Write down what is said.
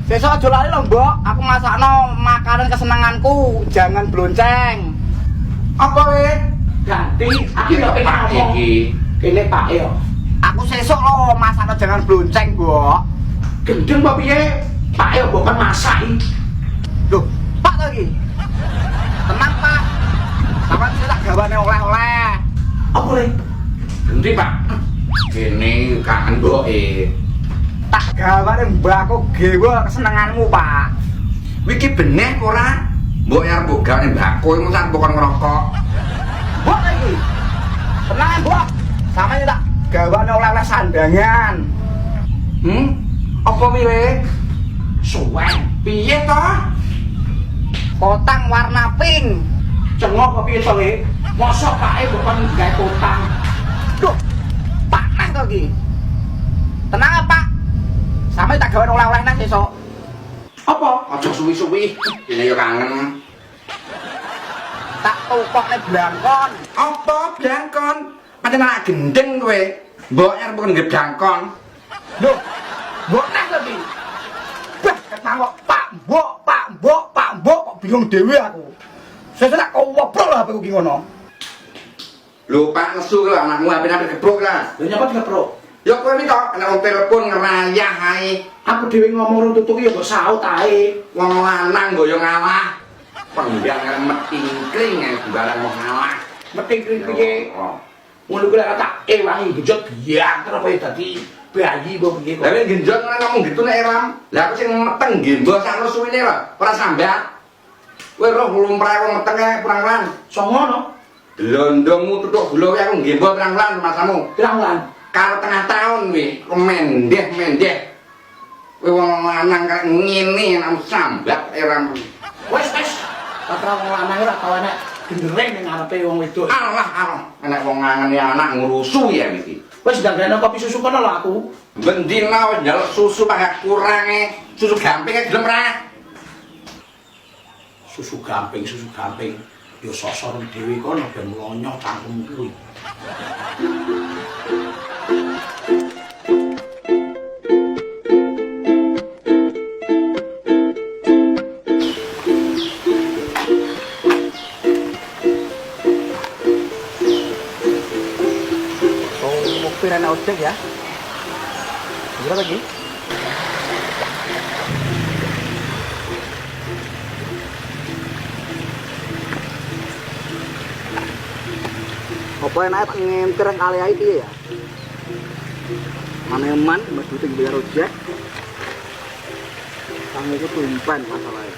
Sesuk aja lali lho, Mbok. Aku masakno makanan kesenanganku, jangan blonceng. Apa kowe? Ganti, aku yo pengen ngomong. Kene Pak yo. Aku sesuk lho masakno jangan blonceng, Mbok. Gendeng apa piye? Pak yo mbok kan masak iki. Loh, Pak to iki. Tenang, Pak. Sampeyan sing tak gawane oleh-oleh. Apa le? Ganti Pak. Kene kangen mboke. Tak gawane mbakku gewe kesenenganmu, Pak. Wiki benih ora? Mbok arep mbok gawe mbakku iku sak pokon ngerokok. Mbok iki. Tenang, Mbok. Sampeyan tak gawane oleh-oleh sandangan. Apa piye? Suwen. Piye to? Kotang warna pink. Cengok apa piye to le? Mosok pake mbok kon gawe kotang. Duh. Panas to iki. Tenang, Pak. Sampe tak gawe oleh-oleh nang sesuk. Apa? Aja suwi-suwi. Kene yo kangen. Tak tukokne blangkon. Apa blangkon? Pancen anak gendeng kowe. Mbok arep kon gedangkon. Loh, mbok neh to iki. Bah, ketang kok Pak Mbok, Pak Mbok, Pak Mbok kok bingung dhewe aku. Sesuk tak kowoprok lho HP-ku ki ngono. Lho Pak nesu lho anakmu HP-ne keprok lah. Lha nyapa dikeprok? Ya kowe iki tok nek wong telepon ngerayah ae. Aku dhewe ngomong tutuk ya mbok saut ae. Wong lanang mboyo ngalah. Penggang arep metingkring barang mau ngalah. Meting piye? Ngono kuwi lek tak ewangi genjot biang terus apa dadi bayi mbok piye kok. Lah nek genjot ngomong gitu nek eram. Lah aku sing meteng nggih mbok sak suwine lho, ora sambat. Kowe roh lumrahe wong meteng ae pirang-pirang. Songono. Blondongmu tutuk gula aku nggih mbok pirang-pirang masamu. Pirang-pirang. Karo tengah tahun kuwi, mendeh-mendeh. Kowe wong lanang kaya ngene nang sambat eram. Wes. Patra wong lanang ora tau enek gendereng ning ngarepe wong wedok. Allah. Enek wong ngangeni anak ngurusu ya iki. Wes ndangane kopi susu kono lho aku. Bendina wis njaluk susu pakai kurange. Susu gampinge gelem ra? Susu gamping. Yo sosor dhewe kono ben mlonyoh cangkemmu kuwi. Pirana ojek ya. Berapa lagi? Apa enak tak ngenter kali ae piye ya? Mane eman Mas Duting bayar ojek. Kang iku tumpen masalahe.